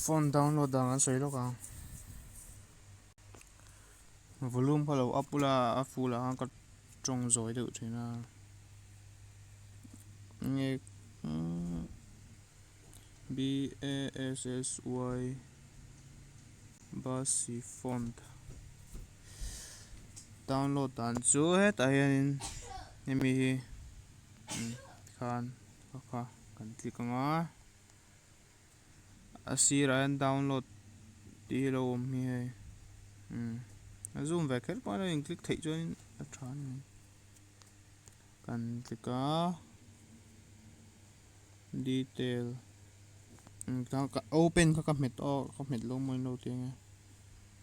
phone download dangan soi lo ka volume palo apula afula ka trong zoi deuh thina nge BASSY Basi font download dan chu heta hianin emi hi khan kha kan click anga asira an download ti lo mi he zoom vekher pa na in click thei chuan a than kan click a detail open ka met lo moi lo tinga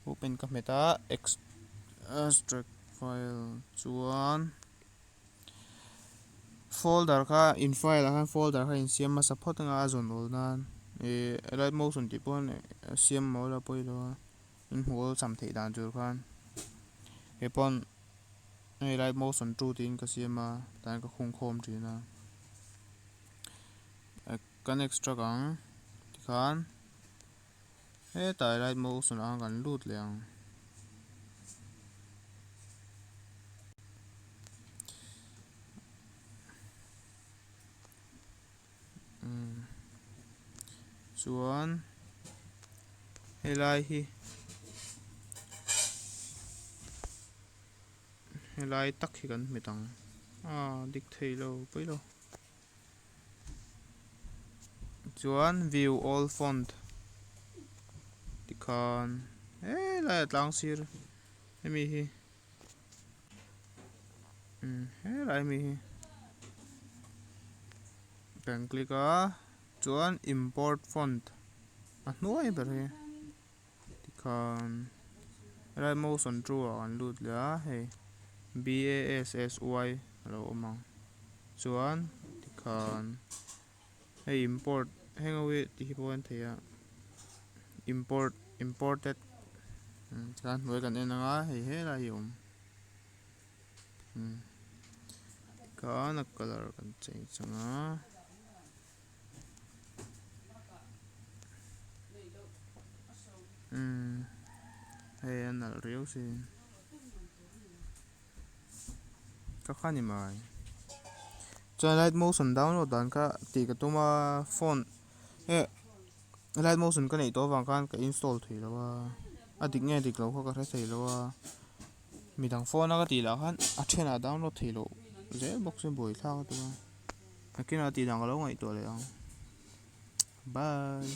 open ka meta extract file chuan folder kha in file kha folder kha in siam ma support nga zon ol nan Alightmotion ti pon siam mo la poi lo in hol sam thei dan jur khan epon Alightmotion tu tin ka siama tan ka khung khom trina kan extract ang ti khan ta Alightmotion ang kan lut leang chuan helai tak hi kan mitang dik thei lo poi lo chuan view all font ti khan lai tlang sir emi hi lai mi hi kan click a chuan import font a hnuai ber he ti khan Alightmotion tru an lut la hei BASSY lo omang chuan ti khan hei import hengawi ti hi pon theia imported kan hnuai kan enanga hei hela hi om kan a color kan change changa hei an al riau sin ka khani mai chuan Alightmotion download dan ka ti ka tuma phone Alightmotion ka nei to wang khan ka install thui lawa adik nge dik lo ka hre thei lawa midang phone ka ti la khan a thena download thei lo ze box se boi thla ka tu akina ti dang lo ngai to le bye